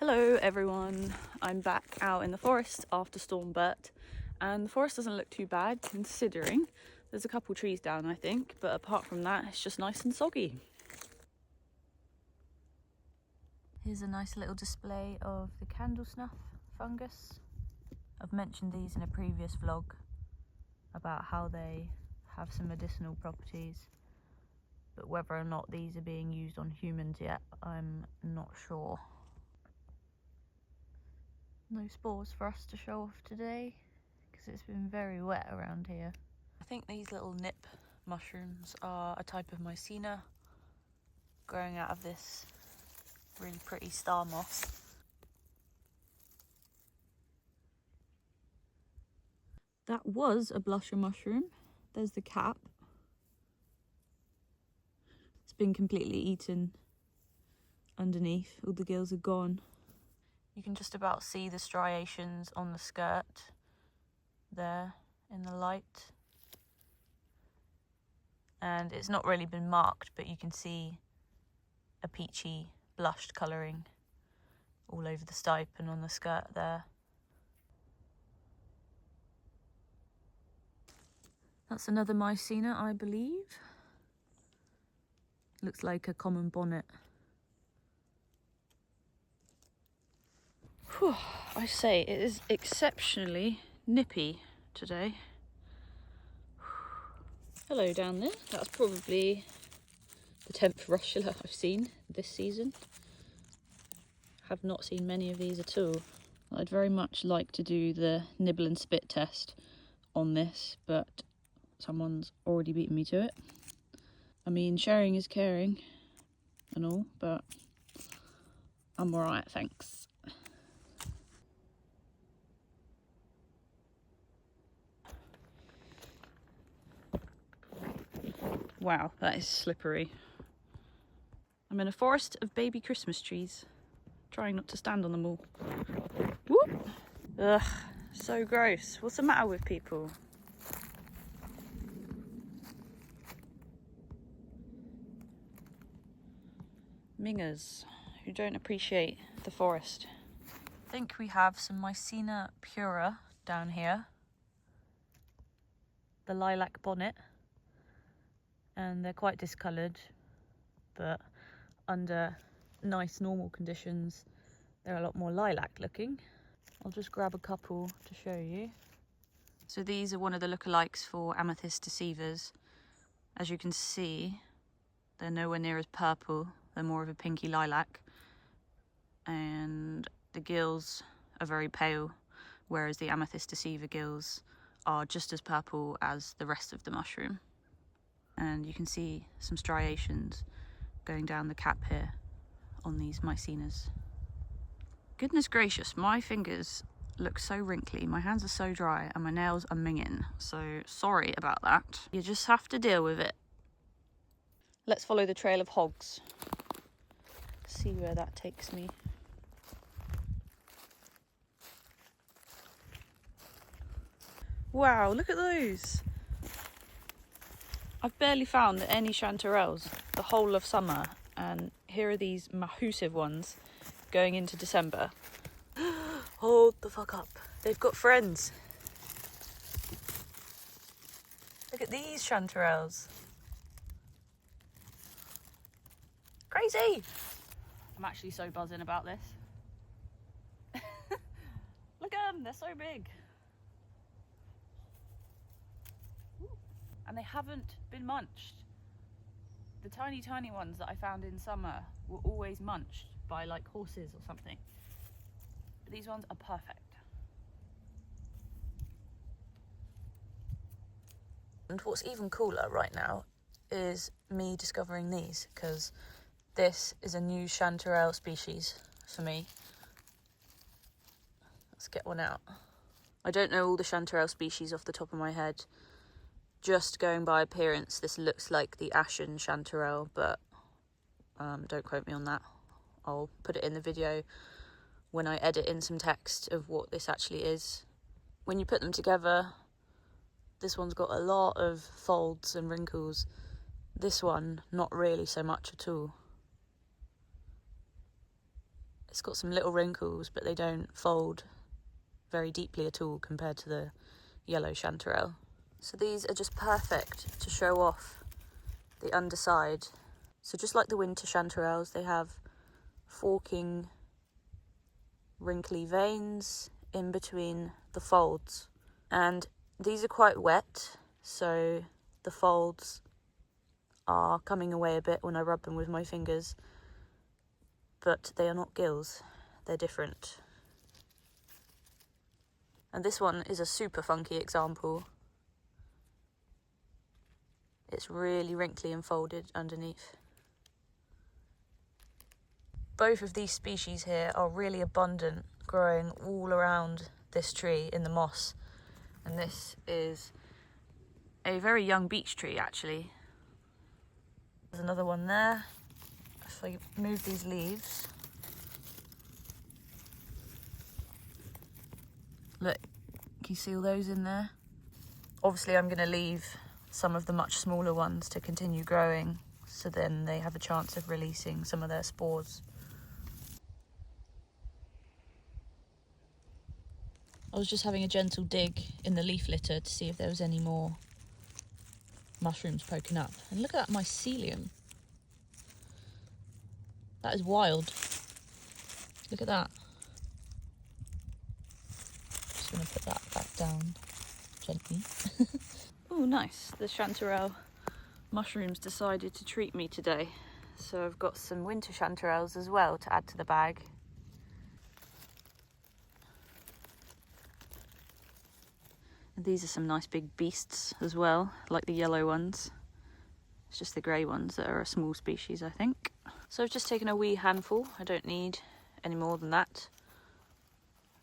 Hello everyone, I'm back out in the forest after Storm Bert, and the forest doesn't look too bad considering. There's a couple trees down I think, but apart from that it's just nice and soggy. Here's a nice little display of the candlesnuff fungus. I've mentioned these in a previous vlog about how they have some medicinal properties, but whether or not these are being used on humans yet, I'm not sure. No spores for us to show off today because it's been very wet around here. I think these little nip mushrooms are a type of mycena growing out of this really pretty star moss. That was a blusher mushroom. There's the cap. It's been completely eaten underneath. All the gills are gone. You can just about see the striations on the skirt there in the light. And it's not really been marked, but you can see a peachy blushed colouring all over the stipe and on the skirt there. That's another mycena, I believe. Looks like a common bonnet. Whew, I say, it is exceptionally nippy today. Hello down there. That's probably the 10th russula I've seen this season. Have not seen many of these at all. I'd very much like to do the nibble and spit test on this, but someone's already beaten me to it. I mean, sharing is caring and all, but I'm alright, thanks. Wow, that is slippery. I'm in a forest of baby Christmas trees, trying not to stand on them all. Whoop! Ugh, so gross. What's the matter with people? Mingers who don't appreciate the forest. I think we have some Mycena pura down here. The lilac bonnet. And they're quite discoloured, but under nice normal conditions they're a lot more lilac looking. I'll just grab a couple to show you. So these are one of the lookalikes for amethyst deceivers. As you can see, they're nowhere near as purple, they're more of a pinky lilac, and the gills are very pale, whereas the amethyst deceiver gills are just as purple as the rest of the mushroom. And you can see some striations going down the cap here on these mycenas. Goodness gracious, my fingers look so wrinkly, my hands are so dry, and my nails are minging, so sorry about that. You just have to deal with it. Let's follow the trail of hogs. See where that takes me. Wow, look at those! I've barely found any chanterelles the whole of summer, and here are these massive ones going into December. Hold the fuck up. They've got friends. Look at these chanterelles. Crazy! I'm actually so buzzing about this. Look at them, they're so big. And they haven't been munched. The tiny ones that I found in summer were always munched by like horses or something. But these ones are perfect. And what's even cooler right now is me discovering these, because this is a new chanterelle species for me. Let's get one out. I don't know all the chanterelle species off the top of my head. Just going by appearance, this looks like the ashen chanterelle, but don't quote me on that. I'll put it in the video when I edit in some text of what this actually is. When you put them together, this one's got a lot of folds and wrinkles. This one, not really so much at all. It's got some little wrinkles, but they don't fold very deeply at all compared to the yellow chanterelle. So these are just perfect to show off the underside. So just like the winter chanterelles, they have forking, wrinkly veins in between the folds. And these are quite wet, so the folds are coming away a bit when I rub them with my fingers. But they are not gills, they're different. And this one is a super funky example. It's really wrinkly and folded underneath. Both of these species here are really abundant, growing all around this tree in the moss. And this is a very young beech tree, actually. There's another one there. If I move these leaves, look, can you see all those in there? Obviously I'm going to leave some of the much smaller ones to continue growing, so then they have a chance of releasing some of their spores. I was just having a gentle dig in the leaf litter to see if there was any more mushrooms poking up. And look at that mycelium. That is wild. Look at that. Just going to put that back down gently. Oh, nice. The chanterelle mushrooms decided to treat me today. So I've got some winter chanterelles as well to add to the bag. And these are some nice big beasts as well, like the yellow ones. It's just the grey ones that are a small species, I think. So I've just taken a wee handful. I don't need any more than that.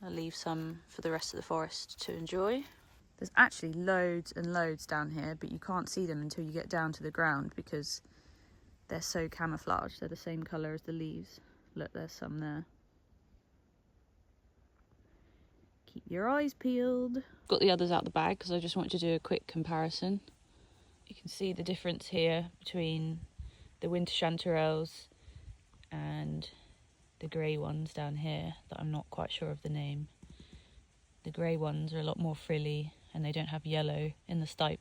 I'll leave some for the rest of the forest to enjoy. There's actually loads and loads down here, but you can't see them until you get down to the ground because they're so camouflaged. They're the same colour as the leaves. Look, there's some there. Keep your eyes peeled. Got the others out the bag because I just wanted to do a quick comparison. You can see the difference here between the winter chanterelles and the grey ones down here that I'm not quite sure of the name. The grey ones are a lot more frilly and they don't have yellow in the stipe.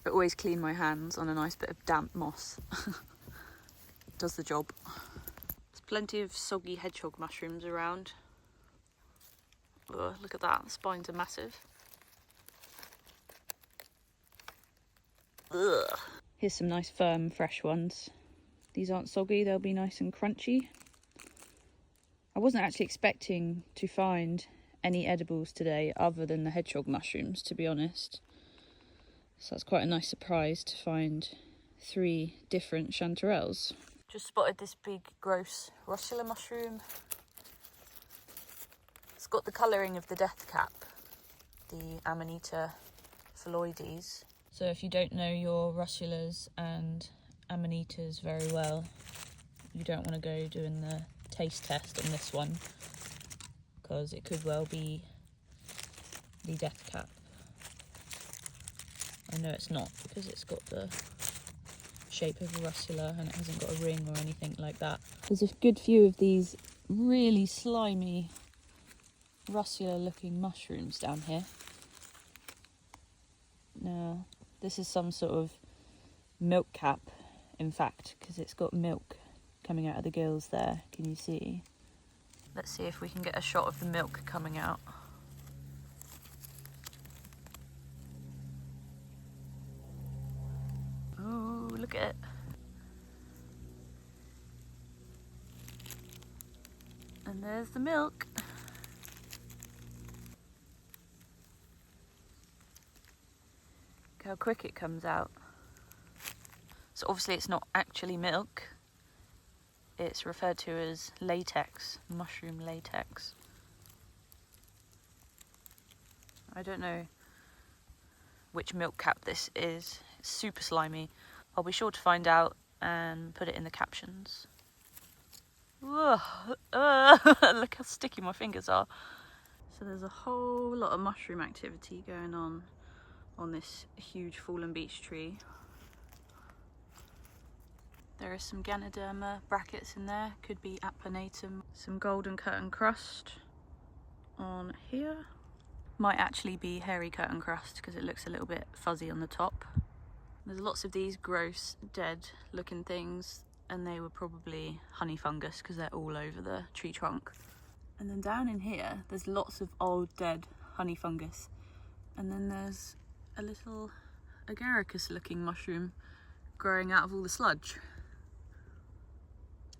I always clean my hands on a nice bit of damp moss. Does the job. There's plenty of soggy hedgehog mushrooms around. Ugh, look at that, the spines are massive. Ugh. Here's some nice firm fresh ones. These aren't soggy, they'll be nice and crunchy. I wasn't actually expecting to find any edibles today other than the hedgehog mushrooms, to be honest. So that's quite a nice surprise to find 3 different chanterelles. Just spotted this big gross russular mushroom. It's got the colouring of the death cap, the Amanita phalloides. So if you don't know your russulas and amanitas very well, you don't want to go doing the taste test on this one, because it could well be the death cap. I know it's not, because it's got the shape of a russula and it hasn't got a ring or anything like that. There's a good few of these really slimy russula looking mushrooms down here. Now this is some sort of milk cap, in fact, because it's got milk coming out of the gills there. Can you see? Let's see if we can get a shot of the milk coming out. Oh, look at it. And there's the milk. Look how quick it comes out. So obviously it's not actually milk. It's referred to as latex, mushroom latex. I don't know which milk cap this is. It's super slimy. I'll be sure to find out and put it in the captions. Look how sticky my fingers are. So there's a whole lot of mushroom activity going on this huge fallen beech tree. There are some Ganoderma brackets in there, could be applanatum. Some golden curtain crust on here. Might actually be hairy curtain crust because it looks a little bit fuzzy on the top. There's lots of these gross, dead looking things, and they were probably honey fungus because they're all over the tree trunk. And then down in here, there's lots of old, dead honey fungus. And then there's a little agaricus looking mushroom growing out of all the sludge.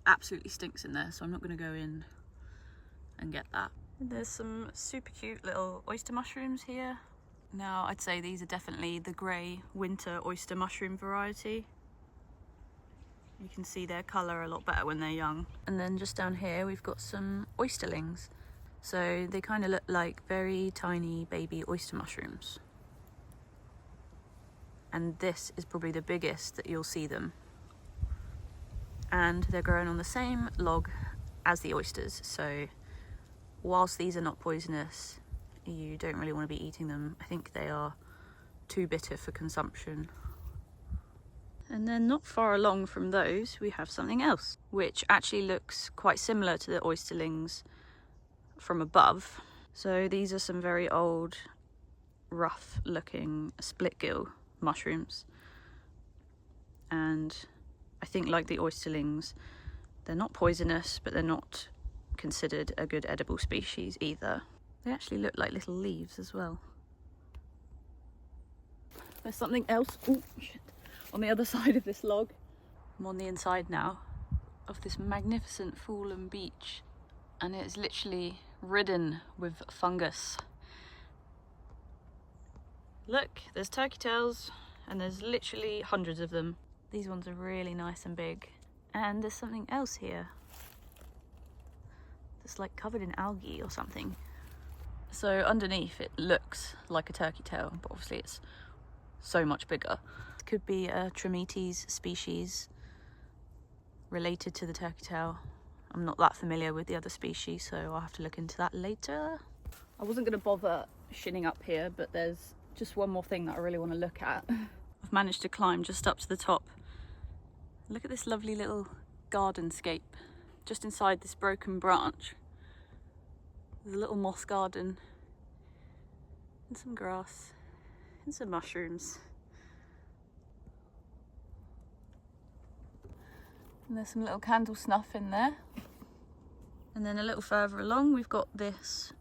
Absolutely stinks in there, so I'm not going to go in and get that. There's some super cute little oyster mushrooms here. Now, I'd say these are definitely the grey winter oyster mushroom variety. You can see their colour a lot better when they're young. And then just down here we've got some oysterlings. So they kind of look like very tiny baby oyster mushrooms. And this is probably the biggest that you'll see them. And they're growing on the same log as the oysters, so whilst these are not poisonous, you don't really want to be eating them. I think they are too bitter for consumption. And then not far along from those we have something else, which actually looks quite similar to the oysterlings from above. So these are some very old, rough looking splitgill mushrooms. And I think, like the oysterlings, they're not poisonous, but they're not considered a good edible species either. They actually look like little leaves as well. There's something else on the other side of this log. I'm on the inside now of this magnificent fallen beech, and it's literally ridden with fungus. Look, there's turkey tails, and there's literally hundreds of them. These ones are really nice and big. And there's something else here that's like covered in algae or something. So underneath it looks like a turkey tail, but obviously it's so much bigger. It could be a Turkey.t species related to the turkey tail. I'm not that familiar with the other species, so I'll have to look into that later. I wasn't going to bother shinning up here, but there's just one more thing that I really want to look at. I've managed to climb just up to the top. Look at this lovely little gardenscape just inside this broken branch. There's a little moss garden and some grass and some mushrooms. And there's some little candlesnuff in there. And then a little further along we've got this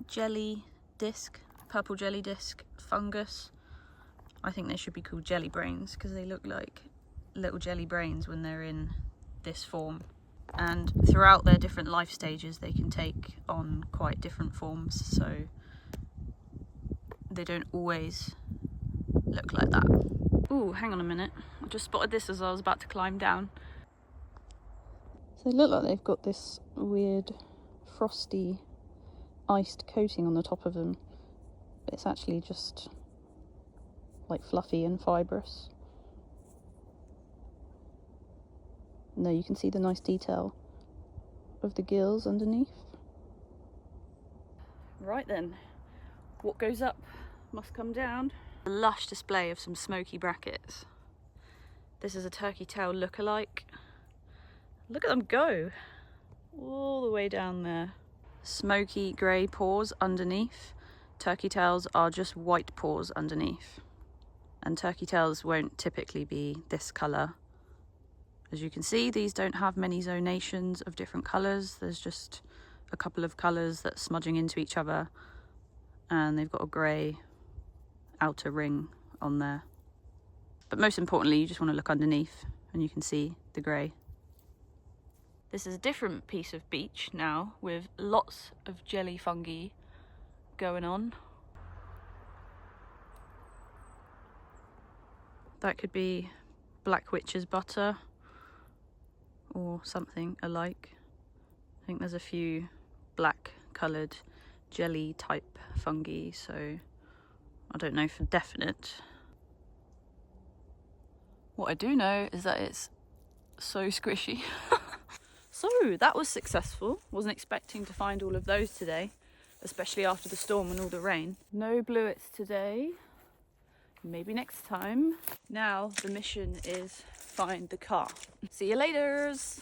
jelly disc, purple jelly disc fungus. I think they should be called jelly brains because they look like little jelly brains when they're in this form. And throughout their different life stages they can take on quite different forms, so they don't always look like that. Ooh, hang on a minute. I just spotted this as I was about to climb down. So they look like they've got this weird frosty iced coating on the top of them, but it's actually just like fluffy and fibrous. And there you can see the nice detail of the gills underneath. Right then, what goes up must come down. A lush display of some smoky brackets. This is a turkey tail lookalike. Look at them go, all the way down there. Smoky grey paws underneath. Turkey tails are just white paws underneath. And turkey tails won't typically be this colour. As you can see, these don't have many zonations of different colours. There's just a couple of colours that's smudging into each other, and they've got a grey outer ring on there. But most importantly, you just want to look underneath and you can see the grey. This is a different piece of beech now with lots of jelly fungi going on. That could be black witch's butter or something alike. I think there's a few black coloured jelly type fungi, so I don't know for definite. What I do know is that it's so squishy. So that was successful. Wasn't expecting to find all of those today, especially after the storm and all the rain. No bluets today. Maybe next time. Now the mission is find the car. See you laters.